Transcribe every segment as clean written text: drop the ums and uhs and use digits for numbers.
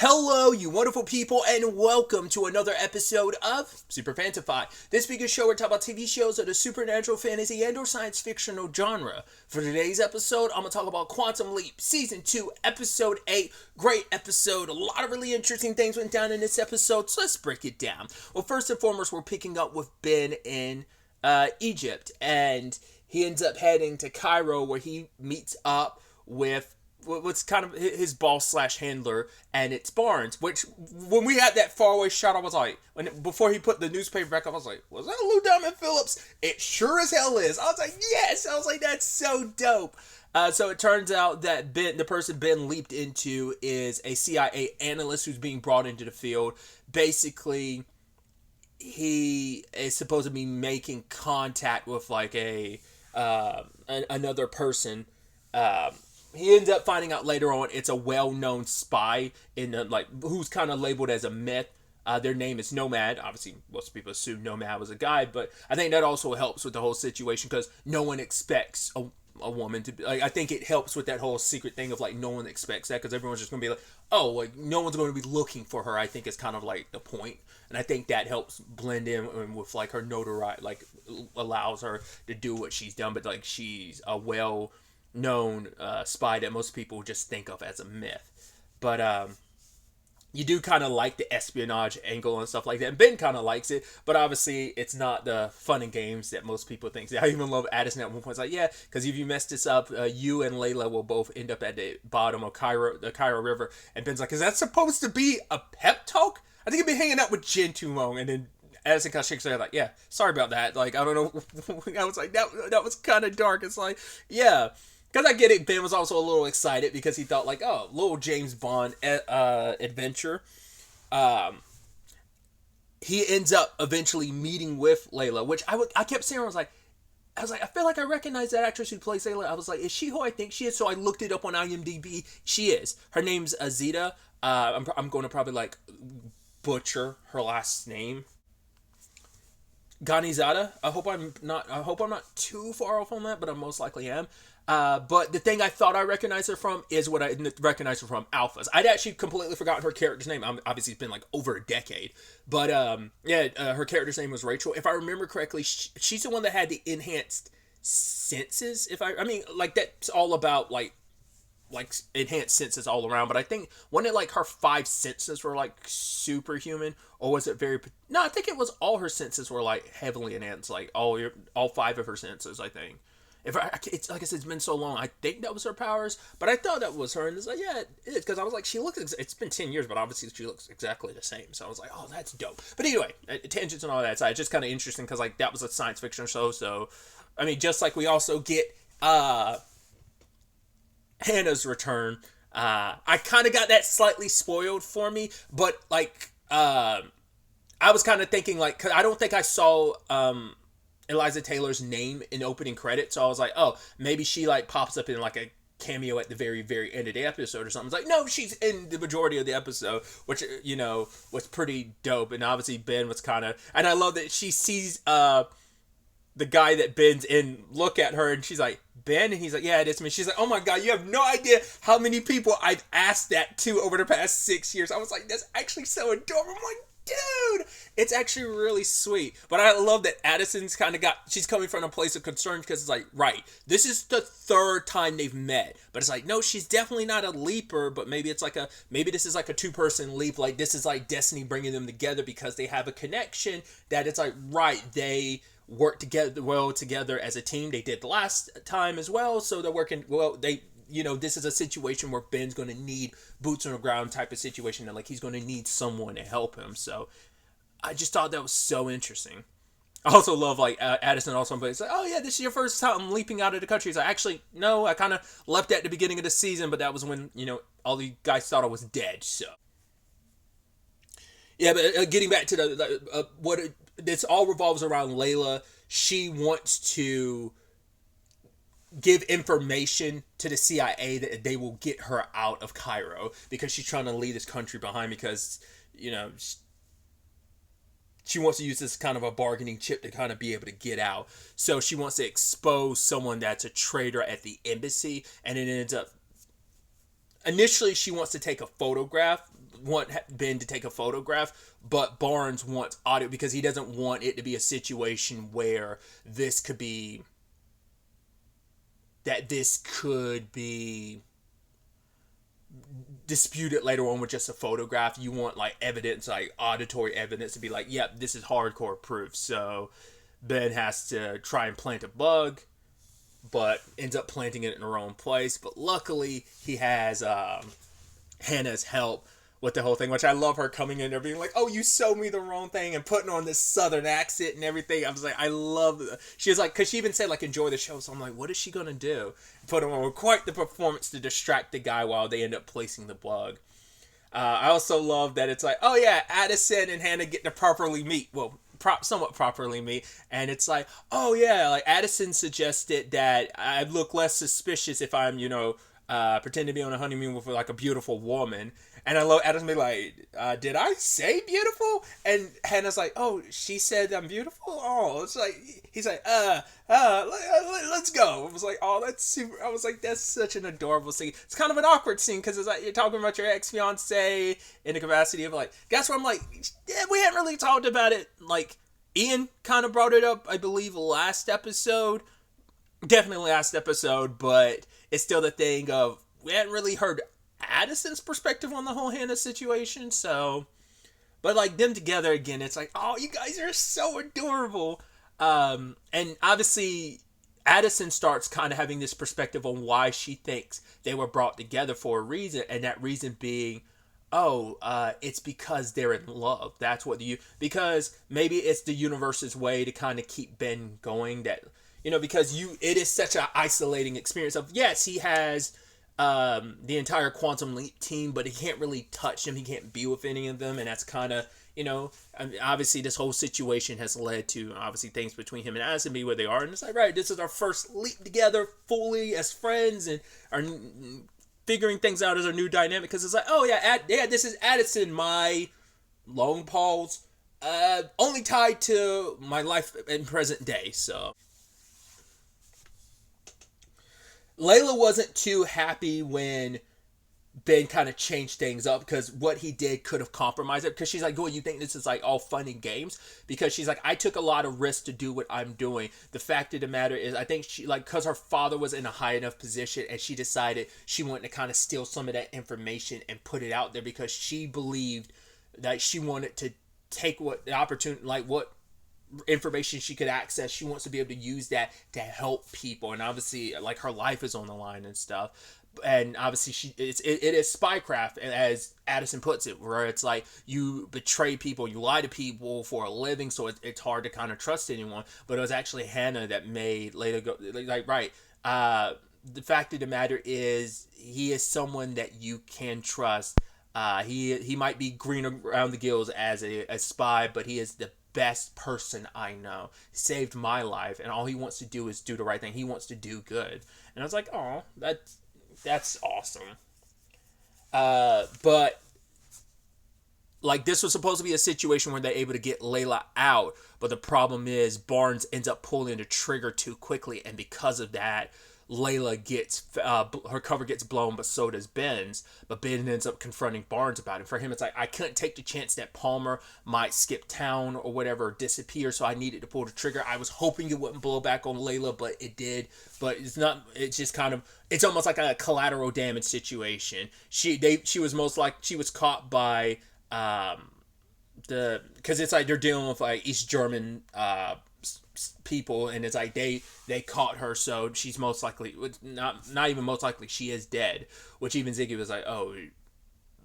Hello, you wonderful people, and welcome to another episode of SuperFantaFi. This week's show, we're talking about TV shows of the supernatural, fantasy, and or science fictional genre. For today's episode, I'm going to talk about Quantum Leap, Season 2, Episode 8. Great episode. A lot of really interesting things went down in this episode, so let's break it down. Well, first and foremost, we're picking up with Ben in Egypt, and he ends up heading to Cairo, where he meets up with what's kind of his boss slash handler, and it's Barnes, which when we had that faraway shot, I was like, before he put the newspaper back up, I was like, was that Lou Diamond Phillips? It sure as hell is. I was like, yes. I was like, that's so dope. So it turns out that the person Ben leaped into is a CIA analyst who's being brought into the field. Basically, he is supposed to be making contact with like another person. He ends up finding out later on it's a well-known spy in who's kind of labeled as a myth. Their name is Nomad. Obviously, most people assume Nomad was a guy, but I think that also helps with the whole situation because no one expects a woman to be like. I think it helps with that whole secret thing of like no one expects that because everyone's just gonna be like, oh, like no one's going to be looking for her. I think is kind of like the point, and I think that helps blend in with like her notoriety, like allows her to do what she's done, but like she's a known spy that most people just think of as a myth. But you do kind of like the espionage angle and stuff like that, and Ben kind of likes it, but obviously it's not the fun and games that most people think. I even love Addison at one point. It's like, yeah, because if you mess this up, you and Layla will both end up at the bottom of the Cairo River. And Ben's like, is that supposed to be a pep talk? I think I've been hanging out with Jen too long. And then Addison kind of shakes her head like, yeah, sorry about that. Like, I don't know. I was like, that was kind of dark. It's like, yeah. Because I get it, Ben was also a little excited because he thought like, oh, little James Bond adventure. He ends up eventually meeting with Layla, which I kept saying, I was like, I feel like I recognize that actress who plays Layla. I was like, is she who I think she is? So I looked it up on IMDb. She is. Her name's Azita. I'm going to probably like butcher her last name. Ghanizada. I hope I'm not too far off on that, but I most likely am. But the thing I thought I recognized her from is what I recognized her from, Alphas. I'd actually completely forgotten her character's name. Obviously, it's been like over a decade. But her character's name was Rachel. If I remember correctly, she's the one that had the enhanced senses. I mean, like that's all about like enhanced senses all around. But I think wasn't it like her 5 senses were like superhuman, or was it No, I think it was all her senses were like heavily enhanced, like all 5 of her senses. I think. It's like I said, it's been so long. I think that was her powers, but I thought that was her, and it's like, yeah, it is, because I was like, she looks. It's been 10 years, but obviously she looks exactly the same. So I was like, oh, that's dope. But anyway, tangents and all that side, it's just kind of interesting because like that was a science fiction show. So, I mean, just like we also get Hannah's return. I kind of got that slightly spoiled for me, but like I was kind of thinking like, cause I don't think I saw Eliza Taylor's name in opening credits, so I was like, oh, maybe she like pops up in like a cameo at the very, very end of the episode or something. It's like, no, she's in the majority of the episode, which, you know, was pretty dope. And obviously Ben was kind of, and I love that she sees the guy that Ben's in look at her, and she's like, Ben? And he's like, yeah, it is me. She's like, oh my god, you have no idea how many people I've asked that to over the past 6 years. I was like, that's actually so adorable. I'm like, dude, it's actually really sweet. But I love that Addison's kind of she's coming from a place of concern because it's like, right, this is the 3rd time they've met, but it's like, no, she's definitely not a leaper, but maybe this is like a 2-person leap, like this is like destiny bringing them together because they have a connection that it's like, right, they work together as a team. They did the last time as well, so they're working well. This is a situation where Ben's going to need boots on the ground type of situation, and like he's going to need someone to help him. So I just thought that was so interesting. I also love like Addison also, but it's like, oh yeah, this is your first time leaping out of the country. He's like, actually, no, I kind of left at the beginning of the season, but that was when, all the guys thought I was dead. So yeah, but getting back to this all revolves around Layla. She wants to give information to the CIA that they will get her out of Cairo because she's trying to leave this country behind because, she wants to use this kind of a bargaining chip to kind of be able to get out. So she wants to expose someone that's a traitor at the embassy, and it ends up initially she wants to take a photograph doesn't want Ben to take a photograph, but Barnes wants audio because he doesn't want it to be a situation where this could be disputed later on with just a photograph. You want like evidence, like auditory evidence to be like, yep, this is hardcore proof. So Ben has to try and plant a bug, but ends up planting it in the wrong place. But luckily he has Hannah's help with the whole thing, which I love her coming in there being like, oh, you sold me the wrong thing, and putting on this southern accent and everything. I was like, I love it. She was like, because she even said like, enjoy the show. So I'm like, what is she gonna do? Put on quite the performance to distract the guy while they end up placing the bug. I also love that it's like, oh yeah, Addison and Hannah get to properly meet. Well, somewhat properly meet, and it's like, oh yeah, like Addison suggested that I'd look less suspicious if I'm, pretend to be on a honeymoon with like a beautiful woman. And I love Addison be like, did I say beautiful? And Hannah's like, oh, she said I'm beautiful? Oh, it's like, he's like, let's go. I was like, oh, that's super. I was like, that's such an adorable scene. It's kind of an awkward scene because it's like you're talking about your ex-fiance in the capacity of like, that's where I'm like, yeah, we haven't really talked about it. Like, Ian kind of brought it up, I believe, last episode. Definitely last episode, but it's still the thing of, we hadn't really heard Addison's perspective on the whole Hannah situation, so, but like them together again, it's like, oh, you guys are so adorable. And obviously Addison starts kind of having this perspective on why she thinks they were brought together for a reason, and that reason being, it's because they're in love. That's what because maybe it's the universe's way to kind of keep Ben going, that, because it is such an isolating experience of, yes, he has the entire Quantum Leap team, but he can't really touch them. He can't be with any of them, and that's kind of, obviously this whole situation has led to, obviously, things between him and Addison be where they are, and it's like, right, this is our first leap together fully as friends, and are figuring things out as our new dynamic, because it's like, oh yeah, this is Addison, my long pause, only tied to my life in present day, so. Layla wasn't too happy when Ben kind of changed things up, because what he did could have compromised it, because she's like, oh, you think this is like all fun and games? Because she's like, I took a lot of risks to do what I'm doing. The fact of the matter is, I think she, like, because her father was in a high enough position, and she decided she wanted to kind of steal some of that information and put it out there, because she believed that she wanted to take what the opportunity, like what information she could access, she wants to be able to use that to help people, and obviously like her life is on the line and stuff, and obviously it is spycraft, as Addison puts it, where it's like you betray people, you lie to people for a living, so it's hard to kind of trust anyone. But it was actually Hannah that made Layla go like, right, the fact of the matter is, he is someone that you can trust. He might be green around the gills as a spy, but he is the best person I know. He saved my life, and all he wants to do is do the right thing. He wants to do good. And I was like, oh, that's awesome. But like, this was supposed to be a situation where they're able to get Layla out, but the problem is Barnes ends up pulling the trigger too quickly, and because of that, Layla gets, her cover gets blown, but so does Ben's. But Ben ends up confronting Barnes about it. For him, it's like, I couldn't take the chance that Palmer might skip town or whatever, or disappear, so I needed to pull the trigger. I was hoping it wouldn't blow back on Layla, but it did. But it's not, it's just kind of, it's almost like a collateral damage situation. She was caught by, because it's like they're dealing with like East German, people, and it's like they caught her, so she's most likely, not even most likely, she is dead, which even Ziggy was like, oh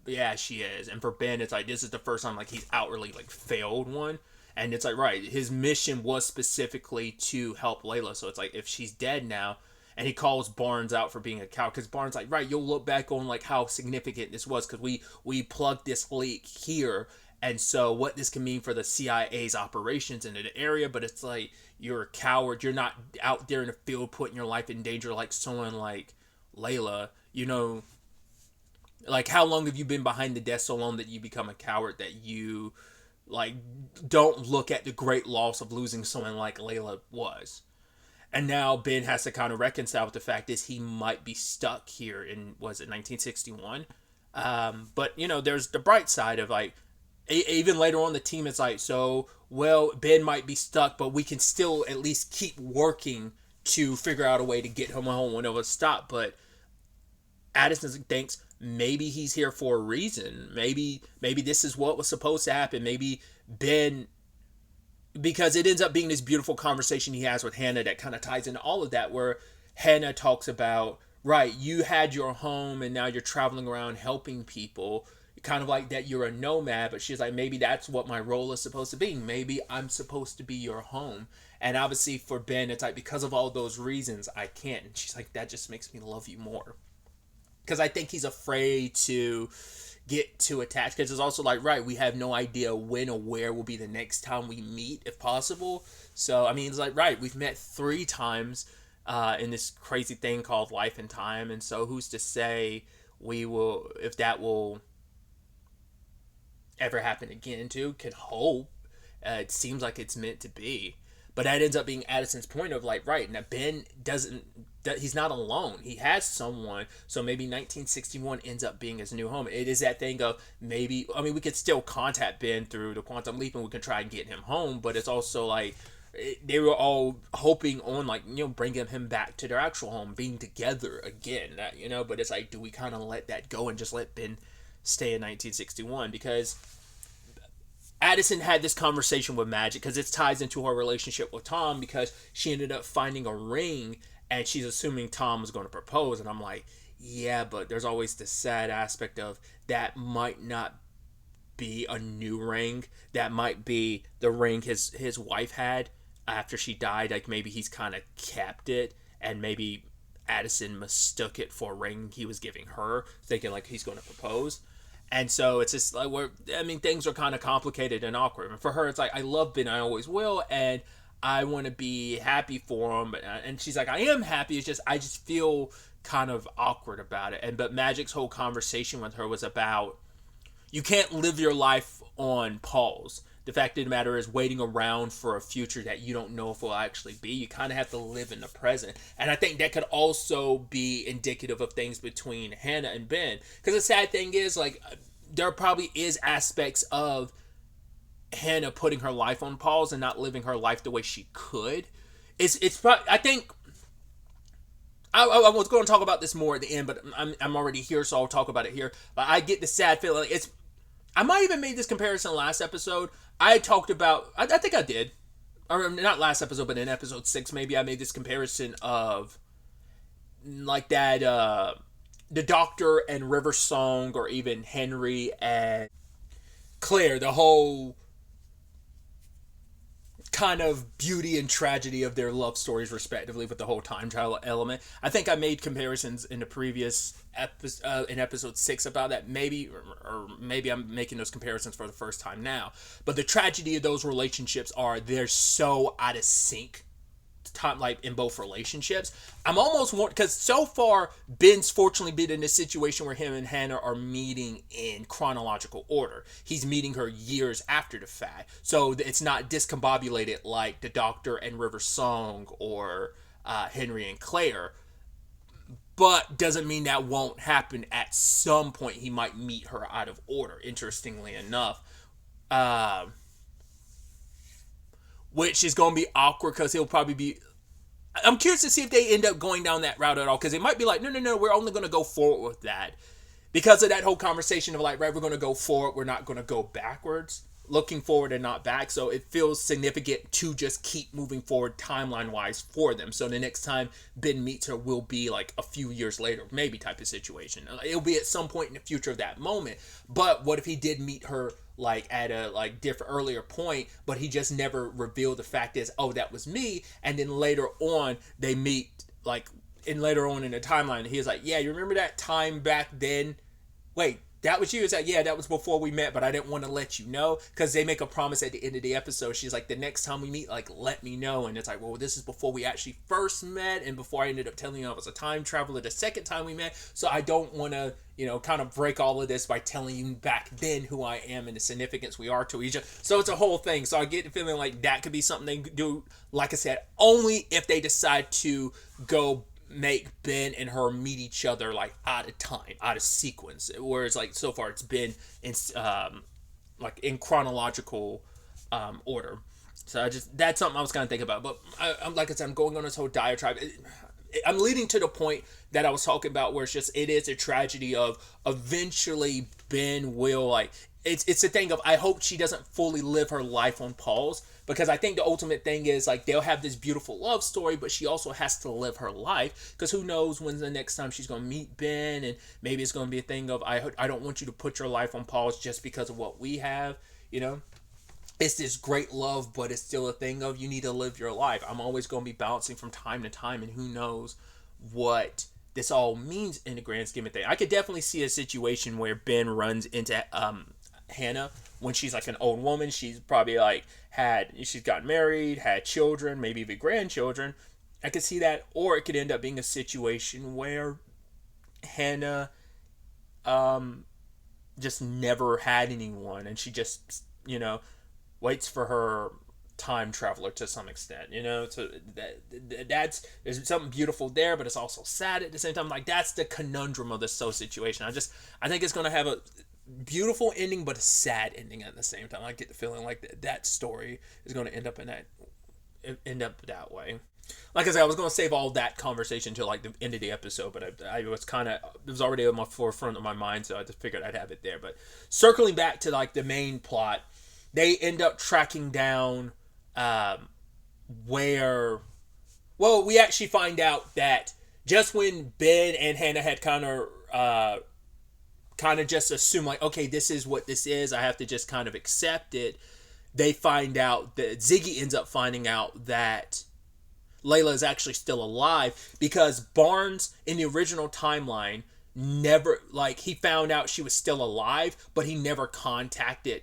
yeah, she is. And for Ben, it's like, this is the first time like he's outwardly like failed one, and it's like, right, his mission was specifically to help Layla, so it's like, if she's dead now, and he calls Barnes out for being a coward, because Barnes like, right, you'll look back on like how significant this was, because we plugged this leak here, and so what this can mean for the CIA's operations in an area. But it's like, you're a coward. You're not out there in the field putting your life in danger like someone like Layla. Like, how long have you been behind the desk so long that you become a coward, that you like don't look at the great loss of losing someone like Layla was? And now Ben has to kind of reconcile with the fact is he might be stuck here in, was it 1961? But there's the bright side of like, even later on the team is like, so well, Ben might be stuck, but we can still at least keep working to figure out a way to get him home when it was stopped. But Addison thinks maybe he's here for a reason. Maybe this is what was supposed to happen. Maybe Ben, because it ends up being this beautiful conversation he has with Hannah that kind of ties into all of that, where Hannah talks about, right, you had your home and now you're traveling around helping people, kind of like that you're a nomad, but she's like, maybe that's what my role is supposed to be. Maybe I'm supposed to be your home. And obviously for Ben, it's like, because of all those reasons, I can't. And she's like, that just makes me love you more. Because I think he's afraid to get too attached. Because it's also like, right, we have no idea when or where will be the next time we meet, if possible. So, I mean, it's like, right, we've met 3 times in this crazy thing called life and time. And so who's to say if that will ever happen again too? Can hope. It seems like it's meant to be. But that ends up being Addison's point of like, right, now Ben he's not alone. He has someone. So maybe 1961 ends up being his new home. It is that thing of maybe, I mean, we could still contact Ben through the quantum leap and we can try and get him home. But it's also like, they were all hoping on like, bringing him back to their actual home, being together again, but it's like, do we kind of let that go and just let Ben stay in 1961? Because Addison had this conversation with Magic because it ties into her relationship with Tom, because she ended up finding a ring and she's assuming Tom was going to propose. And I'm like, yeah, but there's always the sad aspect of that might not be a new ring. That might be the ring his wife had after she died. Like maybe he's kind of kept it, and maybe Addison mistook it for a ring he was giving her, thinking like he's going to propose. And so it's just like, things are kind of complicated and awkward. And for her, it's like, I love Ben, I always will, and I want to be happy for him. And she's like, I am happy. It's just, I just feel kind of awkward about it. But Magic's whole conversation with her was about, you can't live your life on pause. The fact of the matter is, waiting around for a future that you don't know if will actually be, you kind of have to live in the present. And I think that could also be indicative of things between Hannah and Ben. Because the sad thing is, like, there probably is aspects of Hannah putting her life on pause and not living her life the way she could. It's probably, I think, I was going to talk about this more at the end, but I'm already here, so I'll talk about it here. But I get the sad feeling. I might even made this comparison last episode. I talked about, I think I did, or not last episode, but in episode 6 maybe, I made this comparison of like that, the Doctor and River Song, or even Henry and Claire, the whole kind of beauty and tragedy of their love stories respectively, with the whole time travel element. I think I made comparisons in the previous episode, in episode 6, about that. Maybe I'm making those comparisons for the first time now. But the tragedy of those relationships are, they're so out of sync, time, like in both relationships. I'm almost want, because so far Ben's fortunately been in a situation where him and Hannah are meeting in chronological order. He's meeting her years after the fact, so it's not discombobulated like the Doctor and River Song, or Henry and Claire. But doesn't mean that won't happen at some point. He might meet her out of order, interestingly enough. Which is going to be awkward, because he'll probably be... I'm curious to see if they end up going down that route at all, because it might be like, no, we're only going to go forward with that. Because of that whole conversation of like, right, we're going to go forward, we're not going to go backwards. Looking forward and not back. So it feels significant to just keep moving forward timeline-wise for them. So the next time Ben meets her will be like a few years later, maybe, type of situation. It'll be at some point in the future of that moment. But what if he did meet her like at a like different earlier point, but he just never revealed the fact is, oh, that was me, and then later on they meet, like, and later on in the timeline he was like, yeah, you remember that time back then? Wait, that was you? It's like, yeah, that was before we met, but I didn't want to let you know, because they make a promise at the end of the episode. She's like, the next time we meet, like, let me know. And it's like, well, this is before we actually first met, and before I ended up telling you I was a time traveler the second time we met, so I don't want to, kind of break all of this by telling you back then who I am and the significance we are to each other. So it's a whole thing. So I get the feeling like that could be something they do, like I said, only if they decide to go make Ben and her meet each other like out of time, out of sequence. Whereas like so far it's been in like in chronological order. So that's something I was kind of thinking about. But I'm like I said, I'm going on this whole diatribe. I'm leading to the point that I was talking about, where it is a tragedy of eventually Ben will like. It's a thing of, I hope she doesn't fully live her life on pause, because I think the ultimate thing is like they'll have this beautiful love story, but she also has to live her life, because who knows when's the next time she's gonna meet Ben, and maybe it's gonna be a thing of, I don't want you to put your life on pause just because of what we have, you know. It's this great love, but it's still a thing of, you need to live your life. I'm always going to be bouncing from time to time, and who knows what this all means in the grand scheme of things. I could definitely see a situation where Ben runs into Hannah when she's like an old woman. She's probably like she's gotten married, had children, maybe even grandchildren. I could see that, or it could end up being a situation where Hannah just never had anyone, and she just waits for her time traveler to some extent, so that's there's something beautiful there, but it's also sad at the same time. Like, that's the conundrum of this whole situation. I think it's going to have a beautiful ending, but a sad ending at the same time. I get the feeling like that story is going to end up that way. Like I said, I was going to save all that conversation until like the end of the episode, but I was it was already on my forefront of my mind, so I just figured I'd have it there. But circling back to like the main plot, they end up tracking down where, well, we actually find out that just when Ben and Hannah had kind of just assumed like, okay, this is what this is, I have to just kind of accept it, they find out that Ziggy ends up finding out that Layla is actually still alive, because Barnes in the original timeline never, like, he found out she was still alive, but he never contacted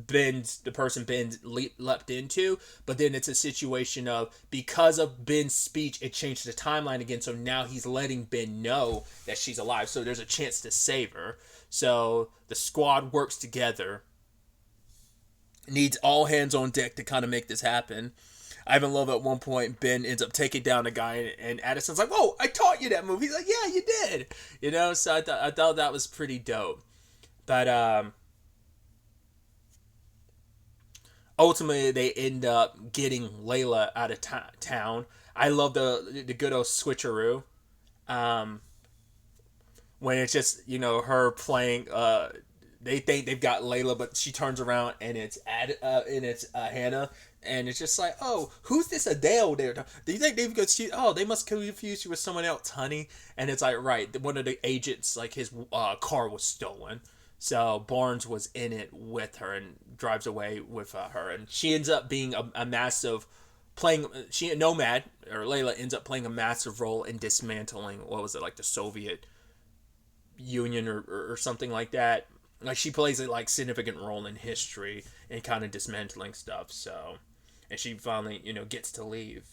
the person Ben leapt into. But then it's a situation of, because of Ben's speech, it changed the timeline again, so now he's letting Ben know that she's alive, so there's a chance to save her. So the squad works together, needs all hands on deck to kind of make this happen. I even love at one point Ben ends up taking down a guy, and Addison's like, "Whoa, I taught you that move." He's like, "Yeah, you did." So I thought that was pretty dope. But ultimately, they end up getting Layla out of town. I love the good old switcheroo. When it's just her playing. They think they've got Layla, but she turns around and it's Hannah, and it's just like, oh, who's this Adele there? Do you think they've got they must confuse you with someone else, honey? And it's like, right, one of the agents, like, his car was stolen. So Barnes was in it with her and drives away with her, and she ends up being a massive Nomad, or Layla ends up playing a massive role in dismantling, what was it, like the Soviet Union or something like that. Like, she plays a like significant role in history and kind of dismantling stuff. So, and she finally gets to leave,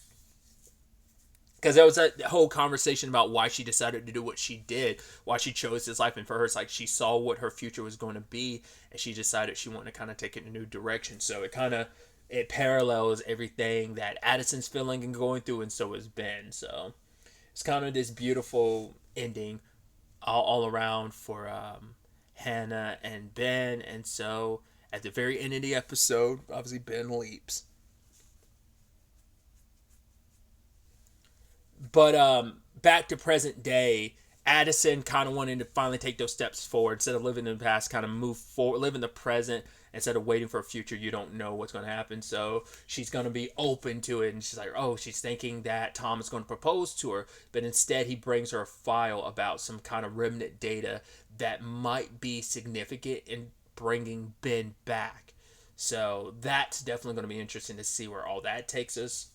because there was that whole conversation about why she decided to do what she did, why she chose this life. And for her, it's like she saw what her future was going to be, and she decided she wanted to kind of take it in a new direction. So it parallels everything that Addison's feeling and going through, and so is Ben. So it's kind of this beautiful ending all around for Hannah and Ben. And so at the very end of the episode, obviously Ben leaps. But back to present day, Addison kind of wanting to finally take those steps forward, instead of living in the past, kind of move forward, live in the present, instead of waiting for a future you don't know what's going to happen. So she's going to be open to it, and she's like, oh, she's thinking that Tom is going to propose to her, but instead he brings her a file about some kind of remnant data that might be significant in bringing Ben back. So that's definitely going to be interesting to see where all that takes us.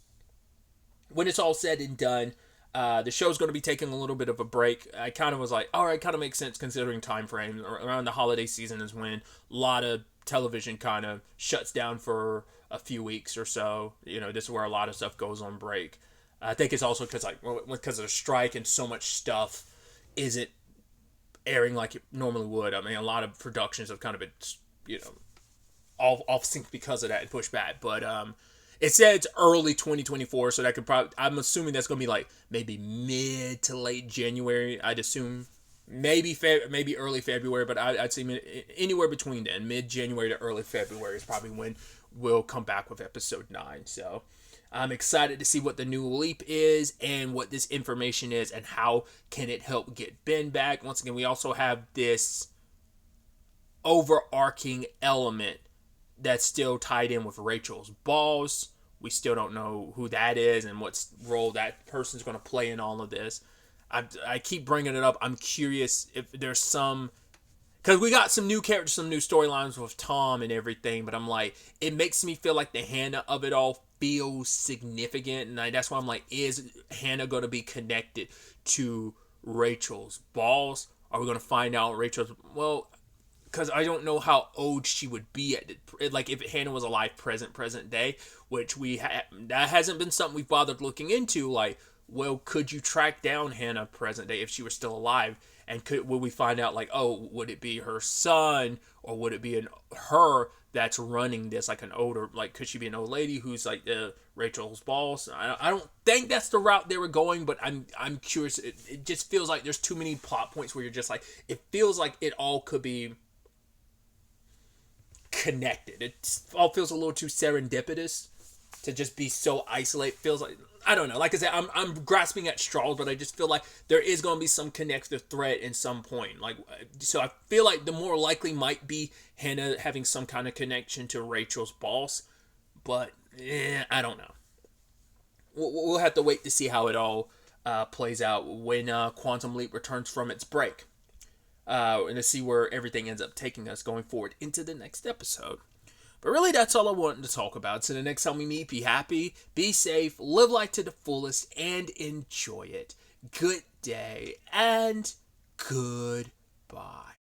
When it's all said and done, the show's going to be taking a little bit of a break. I kind of was like, all right, kind of makes sense considering time frames. Around the holiday season is when a lot of television kind of shuts down for a few weeks or so. This is where a lot of stuff goes on break. I think it's also because of the strike, and so much stuff isn't airing like it normally would. I mean, a lot of productions have kind of been, off sync because of that and pushed back. But It says early 2024, so that could probably, I'm assuming that's going to be like maybe mid to late January. I'd assume maybe maybe early February, but I'd say anywhere between then, mid January to early February is probably when we'll come back with episode 9. So I'm excited to see what the new leap is and what this information is and how can it help get Ben back. Once again, we also have this overarching element that's still tied in with Rachel's boss. We still don't know who that is and what role that person's going to play in all of this. I keep bringing it up. I'm curious if there's some... Because we got some new characters, some new storylines with Tom and everything, but I'm like, it makes me feel like the Hannah of it all feels significant, and that's why I'm like, is Hannah going to be connected to Rachel's boss? Are we going to find out Rachel's... Well, because I don't know how old she would be at, like, if Hannah was alive present day, which that hasn't been something we've bothered looking into. Like, well, could you track down Hannah present day if she was still alive? And would we find out, like, oh, would it be her son, or would it be her that's running this, like an older, like, could she be an old lady who's like Rachel's boss? I don't think that's the route they were going, but I'm curious. It just feels like there's too many plot points where you're just like, it feels like it all could be connected. It all feels a little too serendipitous to just be so isolated. Feels like, I don't know. Like I said, I'm grasping at straws, but I just feel like there is going to be some connective thread in some point. Like, so I feel like the more likely might be Hannah having some kind of connection to Rachel's boss, but I don't know. We'll have to wait to see how it all plays out when Quantum Leap returns from its break. And to see where everything ends up taking us going forward into the next episode. But really, that's all I wanted to talk about. So the next time we meet, be happy, be safe, live life to the fullest, and enjoy it. Good day, and goodbye.